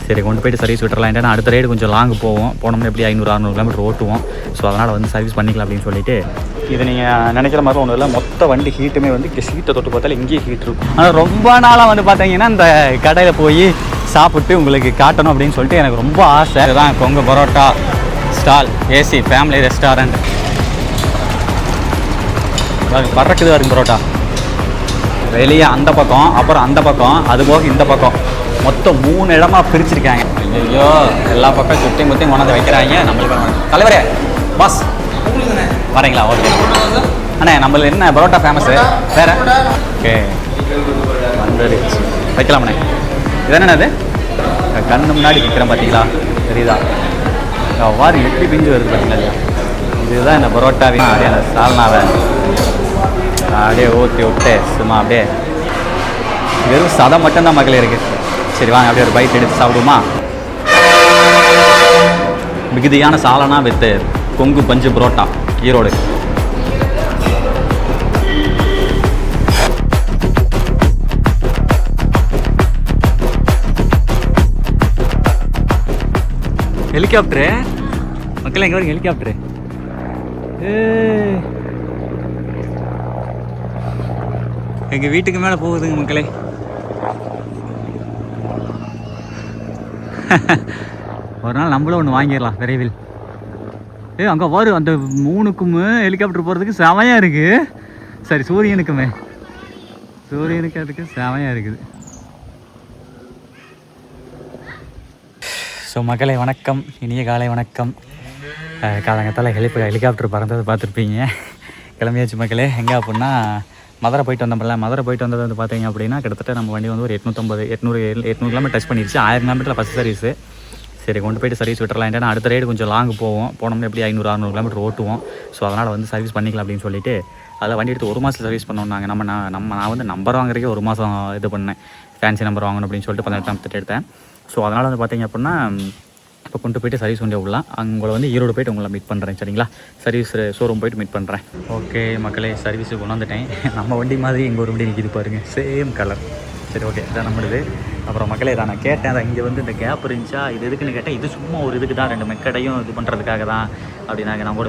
சரி கொண்டு போய்ட்டு சர்வீஸ் விட்டுறலாம். ஏன்னா அடுத்த ரைடு கொஞ்சம் லாங்கு போனோம்னா எப்படி 500-600 கிலோமீட்டர் ஓட்டுவோம். ஸோ அதனால் வந்து சர்வீஸ் பண்ணிக்கலாம் அப்படின்னு சொல்லிட்டு இது நீங்கள் நினைக்கிற மாதிரி ஒன்றும் இல்லை. மொத்த வண்டி ஹீட்டுமே வந்து சீட்டை தொட்டு பார்த்தாலும் இங்கேயே ஹீட் இருக்கும். ஆனால் ரொம்ப நாளாக வந்து பார்த்தீங்கன்னா இந்த கடையில் போய் சாப்பிட்டு உங்களுக்கு காட்டணும் அப்படின்னு சொல்லிட்டு எனக்கு ரொம்ப ஆசை. இதுதான் Kongu parotta stall, AC family restaurant. பறக்குது வருங்க பரோட்டா. வெளியே அந்த பக்கம், அப்புறம் அந்த பக்கம், அது போக இந்த பக்கம், மொத்தம் 3 இடமா பிரிச்சிருக்காங்க. ஐயோ எல்லா பக்கம் சுற்றி முற்றி கொண்டாந்து வைக்கிறாங்க. நம்மளுக்கு தலைவரே பாஸ் வரீங்களா? ஓகே அண்ணே, நம்மளுக்கு என்ன பரோட்டா ஃபேமஸ்ஸு வேறு? ஓகே வந்துடுச்சு, வைக்கலாமண்ணே. இது என்னது கண்ணு முன்னாடி விற்கிறேன் பார்த்தீங்களா, தெரியுதா? வாரி எப்படி பிஞ்சு வருது பார்த்தீங்களா இல்லையா? இதுதான் இந்த பரோட்டாவின் அப்படியே அந்த சால்னாவை அப்படியே ஊற்றி விட்டு சும்மா அப்படியே வெறும் சதை மட்டும்தான் மக்களே இருக்குது. சரி வாங்க அப்படியே ஒரு பைட் எடுத்து சாப்பிடுவோமா? மிகுதியான சாலனா வித் கொங்கு பஞ்சு பரோட்டா, ஈரோடு. ஹெலிகாப்டரு மக்கள் எங்கே வரும்? ஹெலிகாப்டரு எங்கள் வீட்டுக்கு மேலே போகுதுங்க மக்களே. ஒரு நாள் நம்மளும் ஒன்று வாங்கிடலாம் விரைவில். அங்கே வரும் அந்த 3க்கும் ஹெலிகாப்டர் போகிறதுக்கு செமையாக இருக்குது. சரி சூரியனுக்கு அதுக்கு செமையாக இருக்குது. ஸோ மக்களே வணக்கம், இனிய காலை வணக்கம். காலங்கத்தால் ஹெலிகாப்டர் பறந்தது பார்த்துருப்பீங்க. கிளம்பியாச்சு மக்களே. எங்கே அப்படின்னா மதுரை போயிட்டு வந்தோம்ல. மதுரை போயிட்டு வந்தது வந்து பார்த்தீங்க அப்படின்னா கிட்டத்தட்ட நம்ம வண்டி வந்து ஒரு 800 கிலோமீட்டர் டச் பண்ணிடுச்சு. 1000 கிலோமீட்டரில் ஃபஸ்ட் சர்வீஸு. சரி கொண்டு போய்ட்டு சர்வீஸ் விட்டுறலாம். ஏன்னா அடுத்த ரைடு கொஞ்சம் லாங்கு போனோம்னா எப்படி 500-600 கிலோமீட்டர் ஓட்டுவோம். ஸோ அதனால் வந்து சர்வீஸ் பண்ணிக்கலாம் அப்படின்னு சொல்லிட்டு அதில் வண்டி எடுத்து 1 மாதம் சர்வீஸ் பண்ணோன்னாங்க. நான் வந்து நம்பர் வாங்குறதுக்கே 1 மாதம் இது பண்ணேன். ஃபேன்சி நம்பர் வாங்கணும் அப்படின்னு சொல்லிட்டு 18 எடுத்தேன். ஸோ அதனால் வந்து பார்த்தீங்க அப்படின்னா இப்போ கொண்டு போய்ட்டு சர்வீஸ் வண்டி விடலாம். உங்களை வந்து ஈரோடு போய்ட்டு உங்களை மீட் பண்ணுறேன். சரிங்களா? சர்வீஸ் ஷோரூம் போய்ட்டு மீட் பண்ணுறேன். ஓகே மக்களே, சர்வீஸுக்கு கொண்டாந்துட்டேன். நம்ம வண்டி மாதிரி இங்கே ஒரு வண்டி நிற்கிது பாருங்கள், சேம் கலர். சரி ஓகே, இதான் நம்மளுது. அப்புறம் மக்களே தான் நான் கேட்டேன், அதான் இங்கே வந்து இந்த கேப் இருந்துச்சா, இது எதுக்குன்னு கேட்டேன். இது சும்மா ஒரு இதுக்கு தான், 2 மெக்கடையும் இது பண்ணுறதுக்காக தான் அப்படின்னாங்க. நம்ம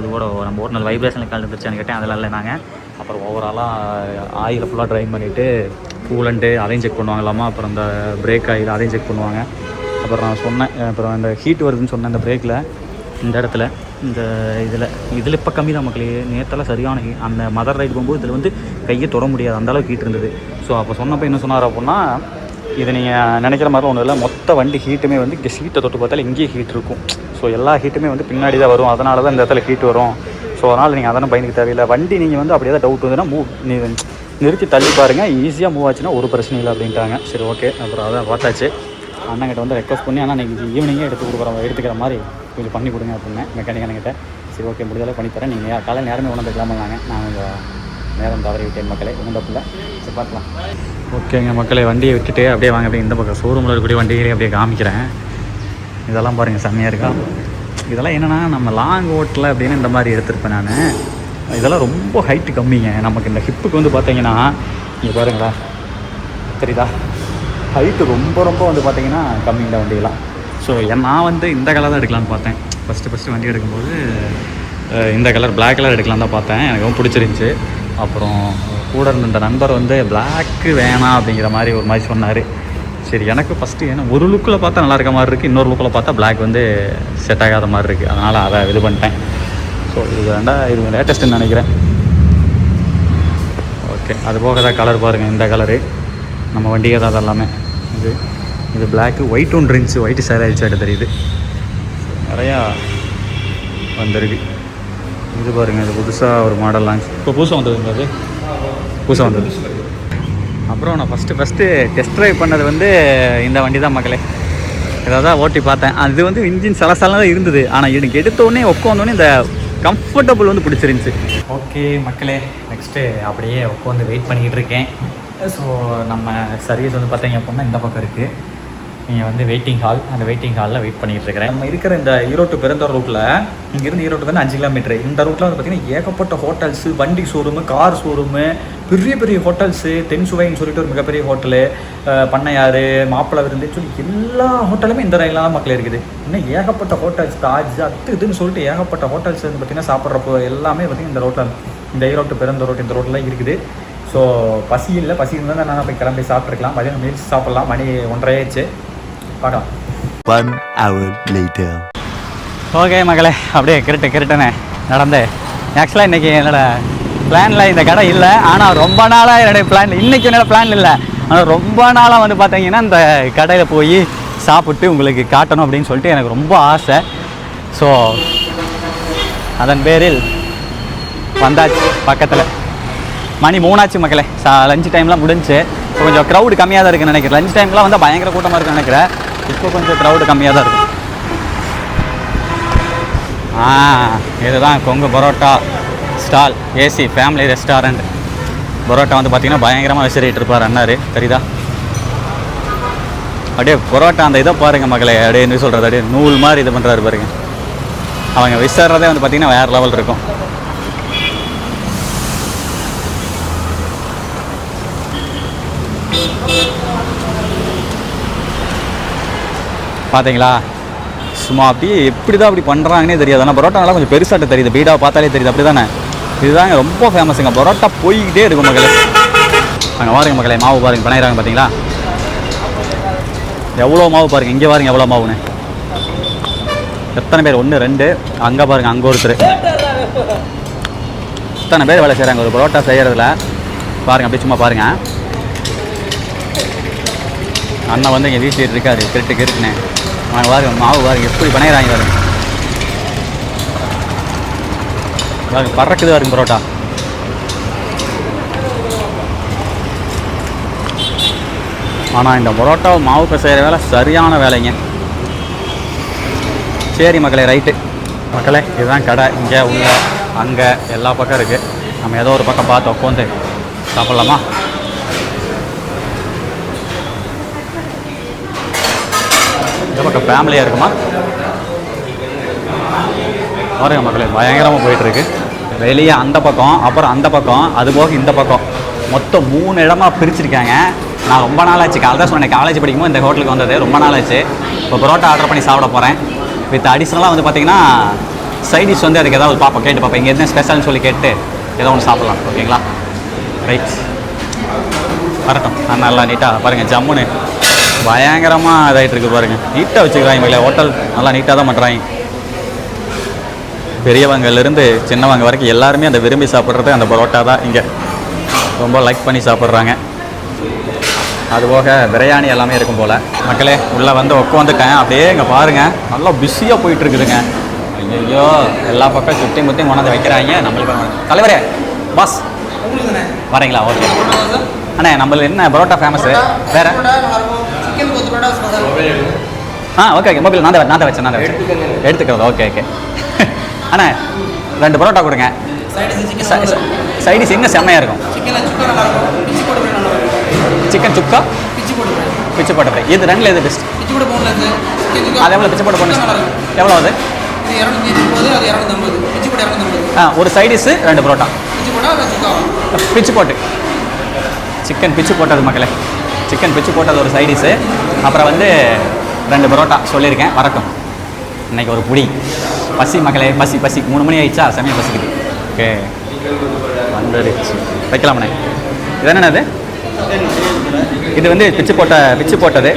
ஒரு நாள் வைப்ரேஷனில் கலந்துருச்சான்னு கேட்டேன். அதெல்லாம் இல்லை நாங்கள். அப்புறம் ஓவராலாக ஆயில் ஃபுல்லாக ட்ரைவ் பண்ணிவிட்டு கூலண்ட்டு அதையும் செக் பண்ணுவாங்களாமா. அப்புறம் இந்த பிரேக் ஆயில் அதையும் செக் பண்ணுவாங்க. அப்புறம் நான் சொன்னேன், அப்புறம் இந்த ஹீட் வருதுன்னு சொன்னேன் இந்த பிரேக்கில், இந்த இடத்துல, இந்த இதில் இப்போ கம்மி தான் மக்களே. நேற்றெல்லாம் சரியான அந்த மதர் ரைடு போகும்போது இதில் வந்து கையை தொட முடியாது, அந்தளவுக்கு ஹீட் இருந்தது. ஸோ அப்போ சொன்னப்போ என்ன சொன்னார் அப்படின்னா, இது நீங்கள் நினைக்கிற மாதிரி ஒன்றும் இல்லை. மொத்த வண்டி ஹீட்டுமே வந்து இங்கே சீட்டை தொட்டு பார்த்தாலும் இங்கேயே ஹீட் இருக்கும். ஸோ எல்லா ஹீட்டுமே வந்து பின்னாடி தான் வரும். அதனால தான் இந்த இடத்துல ஹீட் வரும். ஸோ அதனால் நீங்கள் அதெல்லாம் பயந்துக்க தேவையில்லை. வண்டி நீங்கள் வந்து அப்படியே தான் டவுட் வந்துன்னா நிறுத்தி தள்ளி பாருங்கள், ஈஸியாக மூவ் ஆச்சுன்னா ஒரு பிரச்சனை இல்லை அப்படின்ட்டாங்க. சரி ஓகே, அப்புறம் அதான் பார்த்தாச்சு. அண்ணங்கிட்ட வந்து ரெக்வஸ்ட் பண்ணி, ஆனால் நீங்கள் ஈவினிங்கே எடுத்துக்கிற மாதிரி கொஞ்சம் பண்ணி கொடுங்க அப்படின்னேன் மெக்கானிக் அண்ணங்கிட்ட. சரி ஓகே, முடிஞ்சளவு பண்ணித்தரேன். நீங்கள் காலை நேரமே உணர்ந்துக்கலாமாங்க. நான் கொஞ்சம் நேரம் தவறி விட்டேன் மக்களே, உணர்ந்தப்பில்லை. சரி பார்க்கலாம். ஓகேங்க மக்களே, வண்டியை விட்டுட்டு அப்படியே வாங்க. அப்படியே இந்த பக்கம் ஷோரூமில் இருக்கக்கூடிய வண்டிகளே அப்படியே காமிக்கிறேன். இதெல்லாம் பாருங்கள், செம்மையாக இருக்கா. இதெல்லாம் என்னென்னா நம்ம லாங் ஓட்டில் அப்படின்னு இந்த மாதிரி எடுத்திருப்பேன் நான். இதெல்லாம் ரொம்ப ஹைட்டு கம்மிங்க. நமக்கு இந்த ஹிப்புக்கு வந்து பார்த்தீங்கன்னா இங்கே பாருங்களா, தெரியுதா, ஹைட்டு ரொம்ப வந்து பார்த்தீங்கன்னா கம்மி இந்த வண்டியெல்லாம். ஸோ நான் வந்து இந்த கலர் தான் எடுக்கலான்னு பார்த்தேன். ஃபஸ்ட்டு வண்டி எடுக்கும்போது இந்த கலர் பிளாக் கலர் எடுக்கலாம் தான் பார்த்தேன். எனக்கு ரொம்ப பிடிச்சிருந்துச்சி. அப்புறம் கூட இருந்த இந்த நண்பர் வந்து பிளாக்கு வேணாம் அப்படிங்கிற மாதிரி ஒரு மாதிரி சொன்னார். சரி எனக்கு ஃபஸ்ட்டு ஏன்னா ஒரு லுக்கில் பார்த்தா நல்லா இருக்க மாதிரி இருக்குது, இன்னொரு லுக்கில் பார்த்தா பிளாக் வந்து செட் ஆகாத மாதிரி இருக்குது. அதனால் அதை இது பண்ணிட்டேன். ஸோ இது லேட்டஸ்ட்டுன்னு நினைக்கிறேன். ஓகே, அது போக தான் கலர் பாருங்கள், இந்த கலரு நம்ம வண்டியே தான் எல்லாமே. இது பிளாக்கு, ஒயிட் ஒன்று இருந்துச்சு, ஒயிட்டு சேர் ஆகிடுச்சு தெரியுது, நிறையா வந்திருக்கு. இது பாருங்கள், இது புதுசாக ஒரு மாடல் லான்ச் இப்போ புதுசாக வந்ததுங்க. அது புதுசாக வந்தது. அப்புறம் நான் ஃபஸ்ட்டு டெஸ்ட் ட்ரைவ் பண்ணது வந்து இந்த வண்டி தான் மக்களே. இதை தான் ஓட்டி பார்த்தேன். அது வந்து இன்ஜின் சலசலாம் தான் இருந்தது. ஆனால் எனக்கு எடுத்தோடனே உட்காந்தோடனே இந்த கம்ஃபர்டபுள் வந்து பிடிச்சிருந்துச்சி. ஓகே மக்களே, நெக்ஸ்ட்டு அப்படியே உட்காந்து வெயிட் பண்ணிக்கிட்டு இருக்கேன். ஸோ நம்ம சர்வீஸ் வந்து பார்த்தீங்க அப்படின்னா இந்த பக்கம் இருக்குது. நீங்கள் வந்து வெயிட்டிங் ஹால், அந்த வெயிட்டிங் ஹாலில் வெயிட் பண்ணிகிட்டு இருக்கிறேன். நம்ம இருக்கிற இந்த ஈரோடு பெருந்தோர் ரூட்டில், இங்கேருந்து ஈரோடு வந்து 5 கிலோமீட்டர். இந்த ரூட்டில் வந்து பார்த்திங்கன்னா ஏகப்பட்ட ஹோட்டல்ஸு, வண்டி ஷோரூமு, கார் ஷோரூமு, பெரிய பெரிய ஹோட்டல்ஸு, தென் சுவைன்னு சொல்லிட்டு ஒரு மிகப்பெரிய ஹோட்டலு, பண்ணையாறு, மாப்பிள்ளை விருந்துன்னு சொல்லி எல்லா ஹோட்டலுமே இந்த ரயிலில் தான் மக்கள் இருக்குது. இன்னும் ஏகப்பட்ட ஹோட்டல்ஸ், தாஜ் அது இதுன்னு சொல்லிட்டு ஏகப்பட்ட ஹோட்டல்ஸ் வந்து பார்த்திங்கன்னா சாப்பிட்றப்போ எல்லாமே பார்த்திங்கன்னா இந்த ரோட்டில், இந்த ஈரோட்டு பெருந்த ரோட்டு இந்த ரோட்டில் இருக்குது. ஸோ பசி இருந்தால் நான் போய் கிளம்பி சாப்பிட்ருக்கலாம். மதியம் மீல்ஸ் சாப்பிட்லாம். மணி 1:30 ஆயிடுச்சு. பார்க்கலாம். 1 hour later. ஓகே மகளே, அப்படியே கிருட்டுன்னு நடந்தேன். ஆக்சுவலாக இன்றைக்கி என்னோடய பிளானில் இந்த கடை இல்லை. ஆனால் ரொம்ப நாளாக என்னுடைய பிளான், இன்றைக்கி என்னோடய பிளான் இல்லை, ஆனால் ரொம்ப நாளாக வந்து பார்த்தீங்கன்னா இந்த கடையில் போய் சாப்பிட்டு உங்களுக்கு காட்டணும் அப்படின்னு சொல்லிட்டு எனக்கு ரொம்ப ஆசை. ஸோ அதன் பேரில் வந்தாச்சு. பக்கத்தில் மணி 3 ஆச்சு மக்களே. லஞ்ச் டைம்லாம் முடிஞ்சு. இப்போ கொஞ்சம் க்ரௌடு கம்மியாக தான் இருக்குன்னு நினைக்கிறேன். லஞ்ச் டைம்லாம் வந்து பயங்கர கூட்டமாக இருக்குன்னு நினைக்கிறேன். இப்போ கொஞ்சம் க்ரௌடு கம்மியாக தான் இருக்கும். இதுதான் Kongu parotta stall, AC family restaurant. Parotta வந்து பார்த்திங்கன்னா பயங்கரமாக விசிறிட்டு இருப்பார் அண்ணாரு, தெரியுதா? அப்படியே பரோட்டா அந்த இதை பாருங்கள் மகளே, அப்படியே என்ன சொல்கிறது, அப்படியே நூல் மாதிரி இது பண்ணுறாரு பாருங்க. அவங்க விசிறதே வந்து பார்த்திங்கன்னா வேறு லெவல் இருக்கும். பார்த்தீங்களா? சும்மா அப்படியே எப்படி தான் அப்படி பண்ணுறாங்கன்னே தெரியாது. ஆனால் பரோட்டா நல்லா கொஞ்சம் பெருசாட்ட தெரியுது, பீடாவை பார்த்தாலே தெரியுது. அப்படி தானே? இதுதாங்க ரொம்ப ஃபேமஸுங்க. பரோட்டா போய்கிட்டே இருக்கும் மக்களே. அங்கே பாருங்க மக்களே, மாவு பாருங்க பண்ணிடுறாங்க. பார்த்தீங்களா எவ்வளோ மாவு பாருங்கள். இங்கே பாருங்க எவ்வளோ மாவுன்னு. எத்தனை பேர்? 1 2 அங்கே பாருங்கள், அங்கே ஒருத்தர். எத்தனை பேர் வேலை செய்கிறாங்க ஒரு பரோட்டா செய்கிறதுல பாருங்கள். அப்படி சும்மா பாருங்கள். அண்ணன் வந்து இங்கே வீசிட்டு இருக்காரு, கிருட்டுன்னு. அவங்க பாருங்க மாவு பாருங்க எப்படி பண்ணிடுறாங்க பாருங்க. பாருங்க பறக்குது பாருங்க பரோட்டா. ஆனால் இந்த பரோட்டாவை மாவுக்கு செய்கிற வேலை சரியான வேலைங்க. சரி மக்களே, ரைட்டு மக்களே, இதுதான் கடை. இங்கே உள்ள அங்கே எல்லா பக்கம் இருக்குது. நம்ம ஏதோ ஒரு பக்கம் பார்த்து உட்காந்து சாப்பிட்லாமா? இந்த பக்கம் ஃபேமிலியாக இருக்குமா? பாருங்க மக்களே, பயங்கரமாக போயிட்டுருக்கு. வெளியே அந்த பக்கம், அப்புறம் அந்த பக்கம், அது போக இந்த பக்கம், மொத்தம் 3 இடமா பிரிச்சிருக்காங்க. நான் ரொம்ப நாள் ஆச்சு, தான் சொன்னேன், காலேஜ் படிக்கும்போது இந்த ஹோட்டலுக்கு வந்தது ரொம்ப நாள் ஆச்சு. இப்போ பரோட்டா ஆர்டர் பண்ணி சாப்பிட போகிறேன். வித் அடிஷ்னலாக வந்து பார்த்திங்கன்னா சைடிஷ் வந்து அதுக்கு ஏதாவது பார்ப்போம், கேட்டு பார்ப்பேன். இங்கே என்ன ஸ்பெஷல்னு சொல்லி கேட்டு ஏதோ ஒன்று சாப்பிட்லாம். ஓகேங்களா? ரைட், வரட்டும். நல்லா நீட்டாக பாருங்கள், ஜம்முன்னு பயங்கரமாக இதாகிட்டு இருக்கு பாருங்கள். நீட்டாக வச்சுக்கிறாங்க இல்லை, ஹோட்டல் நல்லா நீட்டாக தான் பண்ணுறாங்க. பெரியவங்கலேருந்து சின்னவங்க வரைக்கும் எல்லாருமே அந்த விரும்பி சாப்பிட்றது அந்த பரோட்டா தான் இங்கே ரொம்ப லைக் பண்ணி சாப்பிட்றாங்க. அதுபோக பிரியாணி எல்லாமே இருக்கும் போல். மக்களே உள்ளே வந்து உட்காந்துட்டேன். அப்படியே இங்கே பாருங்கள், நல்லா பிஸியாக போயிட்டுருக்குதுங்க. ஐயோ, எல்லா பக்கம் சுற்றி முற்றி கொண்டாந்து வைக்கிறாங்க. நம்மளுக்கு தலைவரே, பாஸ் வரீங்களா? ஓகே அண்ணே, நம்மளுக்கு என்ன பரோட்டா ஃபேமஸ்ஸு வேறு? ஓகே ஓகே, மொபைல் நான் தான் வச்சேன் எடுத்துக்கிறது. ஓகே அண்ணா 2 பரோட்டா கொடுங்க. சைடிஸ் எங்கே செம்மையாக இருக்கும்? சிக்கன் சுக்கா, பிச்சு போட்ட ஃப்ரை. இது 2ல் எது பெஸ்ட்? அது எவ்வளோ பிச்சு போட்ட போட்டு? எவ்வளோ அது? ஒரு சைடிஸு 2 பரோட்டா பிச்சு போட்டு. சிக்கன் பிச்சு போட்டது மக்களே, சிக்கன் பிச்சு போட்டது ஒரு சைடிஸு. அப்புறம் வந்து 2 பரோட்டா சொல்லியிருக்கேன், வரட்டும். இன்றைக்கி ஒரு புடி. பசி மக்களே, பசி 3 மணி ஆயிடுச்சா, செம்மையாக பசிக்குது. ஓகே வந்துடுச்சு, வைக்கலாமண்ணே. இது என்னது? இது வந்து பிச்சு போட்டது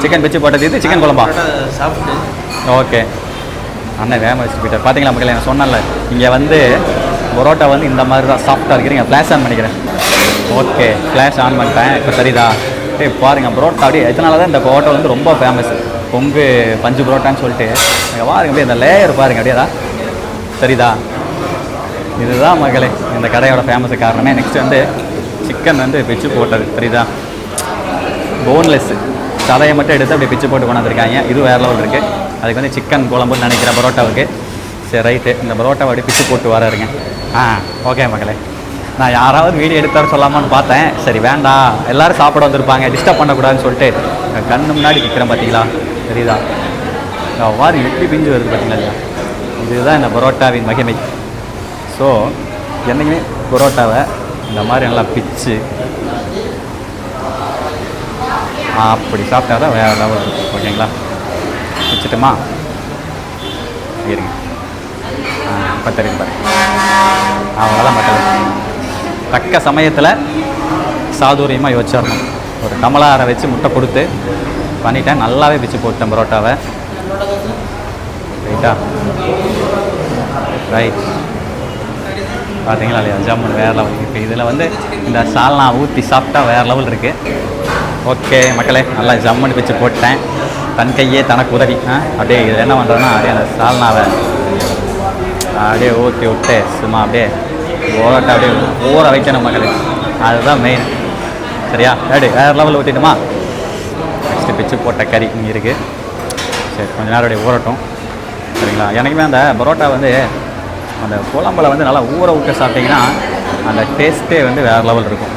சிக்கன் பிச்சு போட்டது. இது சிக்கன் குழம்பா? ஓகே அண்ணன் வேகமாக வச்சுட்டு போயிட்டார். பார்த்தீங்களா மக்களே, நான் சொன்னேன்ல இங்கே வந்து பரோட்டா வந்து இந்த மாதிரி தான் சாஃப்டாக இருக்கிறீங்க. ஃப்ளாஷ் ஆன் பண்ணிக்கிறேன். ஓகே ஃப்ளாஷ் ஆன் பண்ணிட்டேன். இப்போ சரிதா? பாருங்கள் பரோட்டா அப்படியே. இதனால தான் இந்த ஹோட்டல் வந்து ரொம்ப ஃபேமஸ், கொங்கு பஞ்சு பரோட்டான்னு சொல்லிட்டு. நீங்கள் பாருங்க அப்படியே இந்த லேயர் பாருங்கள், அப்படியே தான் சரிதா? இதுதான் மகளே இந்த கடையோட ஃபேமஸு காரணமே. நெக்ஸ்ட் வந்து சிக்கன் வந்து பிச்சு போட்டது தெரியுதா? போன்லெஸ்ஸு, சதையை மட்டும் எடுத்து அப்படியே பிச்சு போட்டு கொண்டாந்துருக்காங்க. இது வேறு லெவல் இருக்குது. அதுக்கு வந்து சிக்கன் குழம்புன்னு நினைக்கிறேன் பரோட்டாவுக்கு. சரி ரைட்டு, இந்த பரோட்டாவை அப்படியே பிச்சு போட்டு வராருங்க. ஓகே மகளே, நான் யாராவது வீடியோ எடுத்தார் சொல்லாமான்னு பார்த்தேன். சரி வேண்டாம், எல்லோரும் சாப்பிட வந்திருப்பாங்க, டிஸ்டர்ப் பண்ணக்கூடாதுன்னு சொல்லிட்டு கண்ணு முன்னாடி நிற்கிறேன். பார்த்தீங்களா தெரியுதா? வாரி எப்படி பிஞ்சு வருது பார்த்தீங்களா? இதுதான் இந்த பரோட்டாவின் மகிமை. ஸோ என்றைக்குமே பரோட்டாவை இந்த மாதிரி நல்லா பிச்சு அப்படி சாப்பிட்டா தான் வேறு லெவல் இருக்கும். ஓகேங்களா? பிச்சுட்டுமா இருங்க. இப்போ தெரியும் பாரு. அவ்வளோதான் மக்கள். தக்க சமயத்தில் சாதுரியமாக யோசிச்சிடணும். ஒரு கமலாரை வச்சு முட்டை கொடுத்து பண்ணிட்டேன். நல்லாவே பிச்சு போட்டேன் பரோட்டாவை. ரைட்டா? ரைட். பார்த்தீங்களா இல்லையா? ஜம்முன்னு வேறு லெவல். இப்போ இதில் வந்து இந்த சால்னா ஊற்றி சாப்பிட்டா வேறு லெவல் இருக்குது. ஓகே மக்களே, நல்லா ஜம்முன்னு பிச்சு போட்டேன். தன் கையே தனக்கு உதவி. அப்படியே இது என்ன பண்ணுறோன்னா அப்படியே அந்த சால்னாவை அப்படியே ஊற்றி விட்டு சும்மா அப்படியே ஓரட்டை அப்படியே ஊற வைக்கணும் மக்களே. அதுதான் மெயின். சரியா? அப்படி வேறு லெவலில் ஊற்றிட்டுமா? நெக்ஸ்ட்டு பிச்சு போட்ட கறி இங்கே இருக்குது. சரி, கொஞ்சம் நேரம் அப்படியே ஊறட்டும். சரிங்களா? எனக்குமே அந்த பரோட்டா வந்து அந்த குழம்புல வந்து நல்லா ஊற விட்டு சாப்பிட்டிங்கன்னா அந்த டேஸ்ட்டே வந்து வேறு லெவல் இருக்கும்.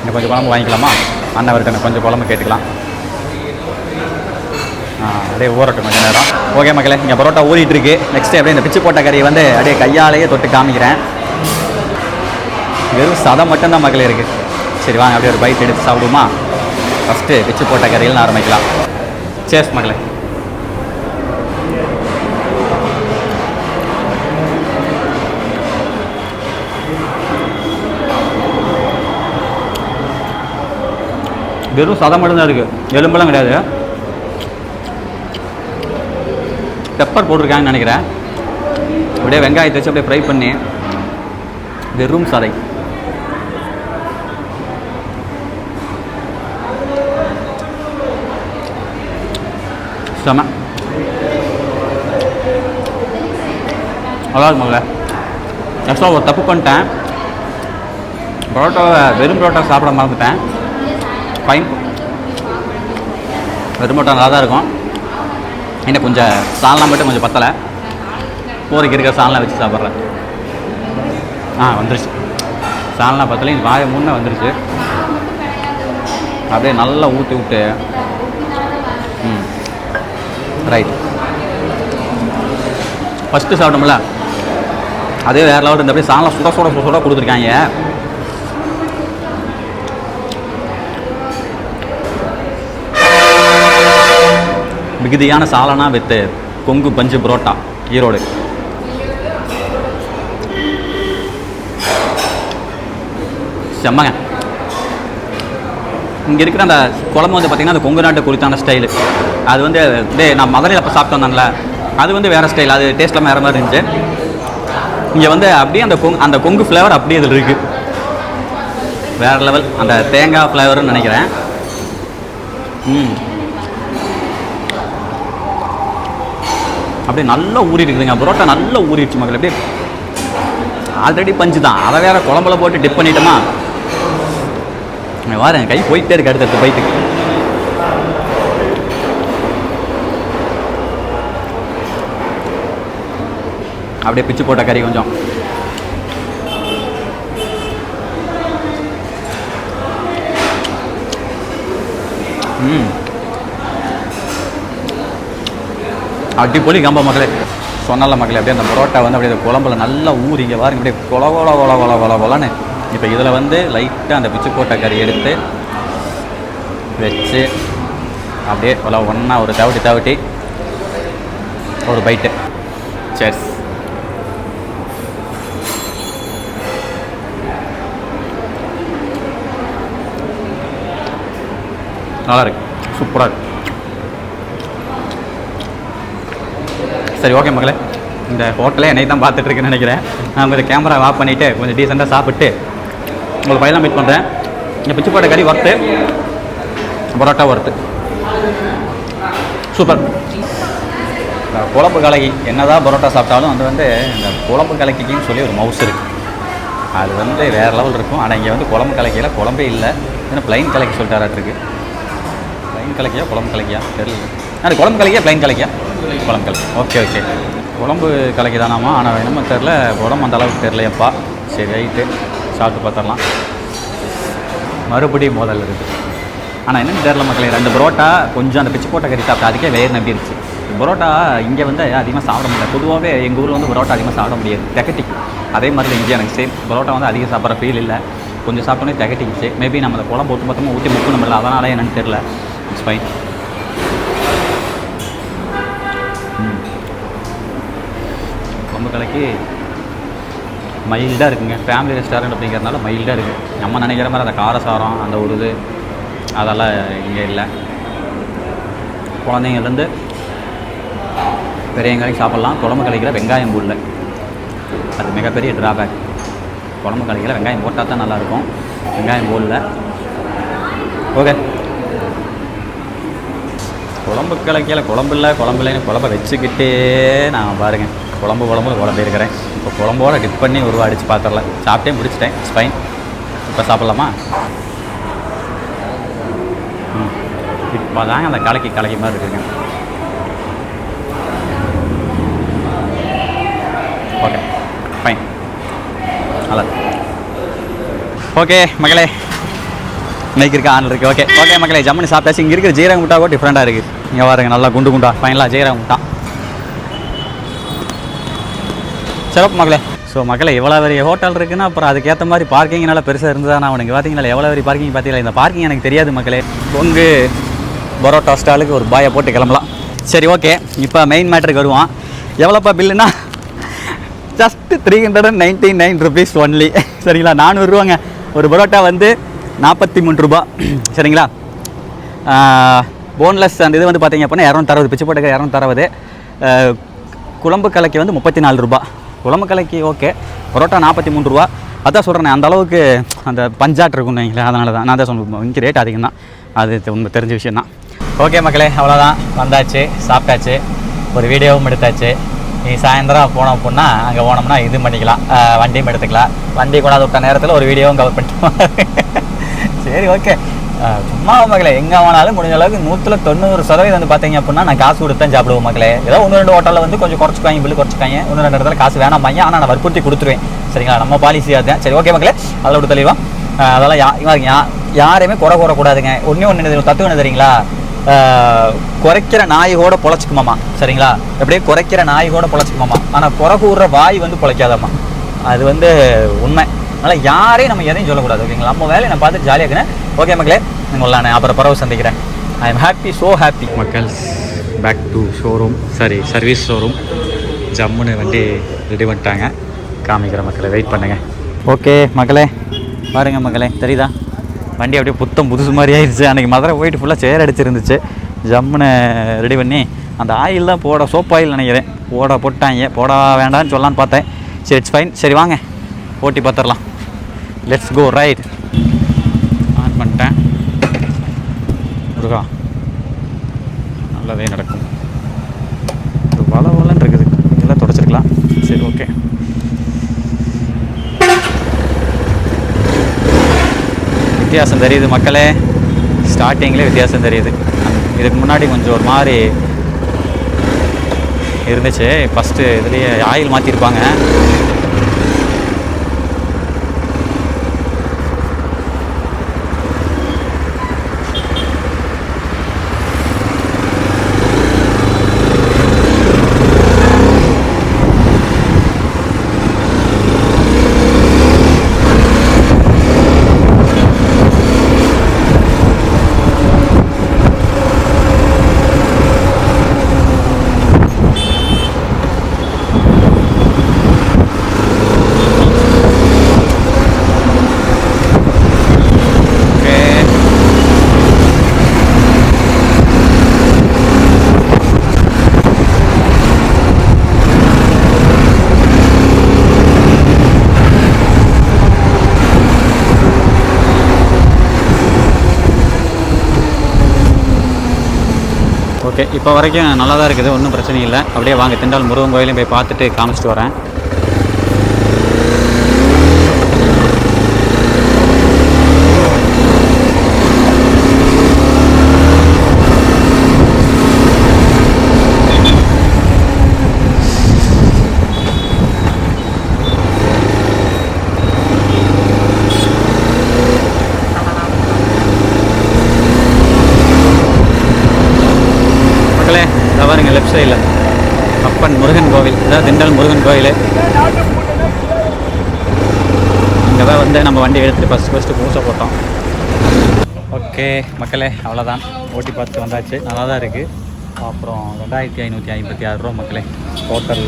இன்னும் கொஞ்சம் குழம்பு வாங்கிக்கலாமா? அண்ணன் அவர்கிட்ட கொஞ்சம் குழம்பு கேட்டுக்கலாம். அப்படியே ஊறட்டும் கொஞ்சம் நேரம். ஓகே மக்களே, இங்கே பரோட்டா ஊறிட்டுருக்கு. நெக்ஸ்ட்டு அப்படியே இந்த பிச்சு போட்ட கறியை வந்து அப்படியே கையாலேயே தொட்டு காமிக்கிறேன். வெறும் சதம் மட்டும்தான் மக்களே இருக்குது. சரி வாங்க அப்படியே ஒரு பைட் எடுத்து சாப்பிடுமா? ஃபஸ்ட்டு பிச்சு போட்ட கறியில் ஆரம்பிக்கலாம். சேஸ் மக்களே. வெறும் சதம் மட்டும்தான் இருக்குது, எலும்பெல்லாம் கிடையாது. பெப்பர் போட்டிருக்காங்கன்னு நினைக்கிறேன். அப்படியே வெங்காயத்தை வச்சு அப்படியே ஃப்ரை பண்ணி வெறும் சதை. செம நல்லா இருக்கும்ல. ஆக்சுவலாக ஒரு தப்பு பண்ணிட்டேன். பரோட்டாவை வெறும் பரோட்டா சாப்பிட மறந்துட்டேன். ஃபைன், வெறும் பரோட்டா நல்லா தான் இருக்கும். இன்னும் கொஞ்சம் சால்னா மட்டும் கொஞ்சம் பத்தலை. போருக்கு இருக்கிற சால்னா வச்சு சாப்பிட்றேன். வந்துருச்சு சால்னா பத்தலையும் வாய முன்னே வந்துருச்சு. அப்படியே நல்லா ஊற்றி விட்டு ரைட். ஃபஸ்ட்டு சாப்பிட்டோம்ல அதே வேறு லெவல். இந்த அப்படியே சால்னா சுட சுட சுட கொடுத்துருக்காங்க. மிகுதியான சாலனா வித் கொங்கு பஞ்சு புரோட்டா ஈரோடு. செம்மங்க. இங்கே இருக்கிற அந்த குழம்பு வந்து பார்த்திங்கன்னா அந்த கொங்கு நாட்டு குறித்தான ஸ்டைலு. அது வந்து நான் மதுரையில் அப்போ சாப்பிட்டு வந்தேன்ல, அது வந்து வேறு ஸ்டைல். அது டேஸ்ட்லாம் வேறு மாதிரி இருந்துச்சு. இங்கே வந்து அப்படியே அந்த கொங்கு ஃப்ளேவர் அப்படியே இதில் இருக்குது. வேறு லெவல். அந்த தேங்காய் ஃப்ளேவர்னு நினைக்கிறேன். அப்படியே நல்லா ஊறிட்டுருக்குதுங்க பரோட்டா. நல்லா ஊறிடுச்சு மக்கள். அப்படியே ஆல்ரெடி பஞ்சு தான், அதை வேறு குழம்புல போட்டு டிப் பண்ணிட்டோமா. வார என் கை போயிட்டே இருக்கு அடுத்தடுத்து பைட்டுக்கு. அப்படியே பிச்சு போட்ட கறி கொஞ்சம். அடிப்பொலி கம்ப மக்களே. சொன்னால மக்களே, அப்படியே அந்த பரோட்டா வந்து அப்படியே குழம்புல நல்லா ஊறிங்க பாருங்க. அப்படியே கொல கொல கொல கொல கொல கொலன்னு. இப்போ இதில் வந்து லைட்டாக அந்த பிச்சு போட்ட கறி எடுத்து வச்சு அப்படியே ஒன்றா ஒரு தவட்டி ஒரு பைட்டு. சரி, நல்லா இருக்கு, சூப்பராக இருக்கு. சரி ஓகே மக்களே, இந்த ஹோட்டலே என்னை தான் பார்த்துட்ருக்குன்னு நினைக்கிறேன். நான் கொஞ்சம் கேமரா ஆஃப் பண்ணிவிட்டு கொஞ்சம் டீசெண்டாக சாப்பிட்டு உங்களுக்கு பையெல்லாம் மீட் பண்ணுறேன். இந்த பிச்சு போட்ட கறி ஒர்த்து, பரோட்டா ஒர்த்து, சூப்பர். குழம்பு கலக்கி என்னதான் பரோட்டா சாப்பிட்டாலும் அது வந்து இந்த குழம்பு கலக்கின்னு சொல்லி ஒரு மவுஸ் இருக்குது. அது வந்து வேறு லெவல் இருக்கும். ஆனால் இங்கே வந்து குழம்பு கலக்கியில் குழம்பே இல்லை, ஏன்னா ப்ளைன் கலக்கி சொல்லிட்டாராட்டிருக்கு. ப்ளைன் கலக்கியா குழம்பு கலக்கியா தெரியல. அது குழம்பு கலக்கியா ப்ளைன் கலக்கியா? குழம்பு கலக்கி. ஓகே ஓகே, குழம்பு கலக்கி தானாமா. ஆனால் என்னமோ தெரில, குழம்பு அந்த அளவுக்கு தெரிலையப்பா. சரி ரைட்டு, சாப்பிட்டு பார்த்துடலாம். மறுபடியும் மோதல் இருக்குது. ஆனால் என்னென்னு தெரியல மக்களே, 2 பரோட்டா கொஞ்சம் அந்த பிச்சு போட்ட கறி சாப்பிட்டா அதுக்கே வேறு நம்பிடுச்சு. பரோட்டா இங்கே வந்து அதிகமாக சாப்பிட முடியல. பொதுவாகவே எங்கள் ஊரில் வந்து பரோட்டா அதிகமாக சாப்பிட முடியாது, திகட்டி. அதே மாதிரி தான் இங்கே எனக்கு சேம் பரோட்டா வந்து அதிகம் சாப்பிட்ற ஃபீல் இல்லை. கொஞ்சம் சாப்பிட்டோன்னே திகட்டிச்சு. மேபி நம்ம அந்த குழம்பு ஒட்டு மொத்தமாக ஊற்றி முக்கணும் இல்லை, அதனால் என்னென்னு தெரில. It's fine. குழம்பு கலக்கி மைல்டாக இருக்குங்க. ஃபேமிலி ரெஸ்டாரண்ட் அப்படிங்கிறதுனால மைல்டாக இருக்குது. நம்ம நினைக்கிற மாதிரி அந்த காரசாரம் அந்த ஒரு இது அதெல்லாம் இங்கே இல்லை. குழந்தைங்கள்லேருந்து பெரியவங்களுக்கு சாப்பிட்லாம். குழம்பு கலைக்கிற வெங்காயம் போடல, அது மிகப்பெரிய ட்ராபேக். குழம்பு கலைக்கிற வெங்காயம் போட்டால் தான் நல்லாயிருக்கும், வெங்காயம் போடல. ஓகே, குழம்பு கலைக்கில் குழம்புலைன்னு குழம்ப வச்சுக்கிட்டே நான் பாருங்கள் குழம்பு இருக்கிறேன். இப்போ குழம்போடு டிப் பண்ணி ஒரு அடித்து பார்த்துடல. சாப்பிட்டே முடிச்சிட்டேன். It's fine. இப்போ சாப்பிட்லாமா? இப்போ தாங்க அந்த கலக்கி மாதிரி இருக்குங்க. ஓகே ஃபைன், நல்லா. ஓகே மக்களே, இன்னைக்கு இருக்க ஆன் இருக்குது. ஓகே மக்களே, ஜம்முன்னு சாப்பிட்டாச்சு. இங்கே இருக்கிற ஜீரக முட்டா கூட டிஃப்ரெண்ட்டாக இருக்குது. இங்கே பாருங்க, நல்லா குண்டா ஃபைனலாக ஜீரக முட்டா. சிறப்பு மக்களே. ஸோ மக்களே, எவ்வளோ பெரிய ஹோட்டல் இருக்குன்னா அப்புறம் அதுக்கேற்ற மாதிரி பார்க்கிங் நல்லா பெருசாக இருந்ததுன்னா அவனுக்கு பார்த்தீங்களா எவ்வளோ பெரிய பார்க்கிங் பார்த்தீங்களா. இந்த பார்க்கிங் எனக்கு தெரியாது மக்களே. பொங்கு பரோட்டா ஸ்டாலுக்கு ஒரு பாயை போட்டு கிளம்பலாம். சரி ஓகே, இப்போ மெயின் மேட்டருக்கு வருவான். எவ்வளோப்பா பில்லுன்னா ஜஸ்ட் 399 rupees ஒன்லி. சரிங்களா, 400 ரூபாங்க. ஒரு பரோட்டா வந்து 43 ரூபா. சரிங்களா, போன்லெஸ் அந்த இது வந்து பார்த்தீங்க அப்படின்னா 260, பிச்சு போட்டுக்க 260. குழம்பு கலைக்கு வந்து 34 ரூபா. குழம்பு கலைக்கு ஓகே, பரோட்டா 43 ரூபா. அதான் சொல்கிறேன், அந்த அளவுக்கு அந்த பஞ்சாட் இருக்குன்னு வைங்களேன். அதனால தான் நான் தான் சொல்லுவேன், இங்கே ரேட் அதிகம் தான். அது உங்களுக்கு தெரிஞ்ச விஷயம் தான். ஓகே மக்களே, அவ்வளோதான். வந்தாச்சு, சாப்பிட்டாச்சு, ஒரு வீடியோவும் எடுத்தாச்சு. நீ சாயந்தரம் போனோம் அப்படின்னா அங்கே போனோம்னா இது பண்ணிக்கலாம், வண்டியும் எடுத்துக்கலாம். வண்டி கொண்டாந்து விட்ட நேரத்தில் ஒரு வீடியோவும் கவர் பண்ணிட்டு சரி ஓகே. சும்மா மக்களே, எங்கே போனாலும் முடிஞ்ச அளவுக்கு 190% வந்து பார்த்தீங்க அப்படின்னா நான் காசு கொடுத்து தான் சாப்பிடுவோம் மக்களே. ஏதோ 1-2 ஹோட்டலில் வந்து கொஞ்சம் குறைச்சிக்காங்க, பில்லு குறைச்சிக்காங்க. 1-2 இடத்துல காசு வேணாம் பையன், ஆனால் நான் வற்புறுத்தி கொடுத்துருவேன். சரிங்களா, நம்ம பாலிசியாக தான். சரி ஓகே மக்களே, அதில் விட்டு தெளிவா. அதெல்லாம் யாரையுமே குறை கூடாதுங்க. ஒன்று தத்துவம் என்ன தெரியுங்களா, குறைக்கிற நாய் கூட பொழைச்சிக்குமாம்மா. சரிங்களா, எப்படியே குறைக்கிற நாய் கூட பொழைச்சிக்குமாம்மா, ஆனால் குறை கூடுற வாய் வந்து பொழைக்காதம்மா. அது வந்து உண்மை. அதனால் யாரையும் நம்ம எதையும் சொல்லக்கூடாது. ஓகேங்களா, நம்ம வேலையை நான் பார்த்துட்டு ஜாலியாக இருக்கிறேன். ஓகே மக்களே, உங்களை நான் அப்புறம் பரவ சந்திக்கிறேன். I am happy, so happy. மக்கள் back to showroom, service showroom. ஜம்முன்னு வண்டி ரெடி பண்ணிட்டாங்க, காமிக்கிற மக்களை வெயிட் பண்ணுங்கள். ஓகே மக்களே, பாருங்கள் மக்களே, தெரியுதா வண்டி அப்படியே புதுசு மாதிரி ஆயிடுச்சு. அன்றைக்கி மதுரை போயிட்டு ஃபுல்லாக சேர் அடிச்சிருந்துச்சு. ஜம்முன்னு ரெடி பண்ணி அந்த ஆயில் தான் சோப் ஆயில் நினைக்கிறேன் போட்டாங்க. போட வேண்டாம்னு சொல்லலான்னு பார்த்தேன். சரி இட்ஸ் ஃபைன். சரி வாங்க ஓட்டி பார்த்துடலாம். Let's go right. ஆன் பண்ணிட்டேன். முருகா, நல்லதே நடக்கும். வளன்னு இருக்குது, இதெல்லாம் தொடச்சிருக்கலாம். சரி ஓகே. வித்தியாசம் தெரியுது மக்களே, ஸ்டார்டிங்லேயே வித்தியாசம் தெரியுது. இதுக்கு முன்னாடி கொஞ்சம் ஒரு மாதிரி இருந்துச்சு. ஃபஸ்ட்டு இதுலேயே ஆயில் மாற்றிருப்பாங்க. ஓகே, இப்போ வரைக்கும் நல்லா தான் இருக்குது, ஒன்றும் பிரச்சனை இல்லை. அப்படியே வாங்க திண்டால் முருகன் கோயிலையும் போய் பார்த்துட்டு காமிச்சிட்டு வரேன். மக்களே இதை பாருங்க லெஃப்ட் சைடில் அப்பன் முருகன் கோவில், இதான் திண்டல் முருகன் கோவில். இங்கே தான் வந்து நம்ம வண்டி எடுத்துகிட்டு ஃபஸ்ட்டு பூசை போட்டோம். ஓகே மக்களே, அவ்வளோதான், ஓட்டி பார்த்து வந்தாச்சு. நல்லா தான் இருக்குது. அப்புறம் 2556 ரூபா மக்களே டோட்டல்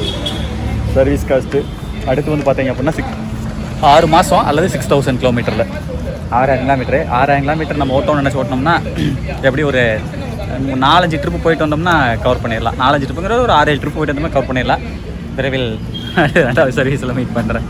சர்வீஸ் காஸ்ட்டு. அடுத்து வந்து பார்த்தீங்க அப்படின்னா 6 மாதம் அல்லது 6000 கிலோமீட்டரில் 6000 கிலோமீட்டர் நம்ம ஓட்டோம்னு நினச்சி ஓட்டினோம்னா எப்படி ஒரு 4-5 ட்ரிப்பு போயிட்டு வந்தோம்னா கவர் பண்ணிடலாம். 4-5 ட்ரிப்புங்கிறது ஒரு 6-7 ட்ரிப்பு போயிட்டு வந்தோம்னா கவர் பண்ணிடலாம். விரைவில் 2வது சர்வீஸில் மீட் பண்ணுறேன்.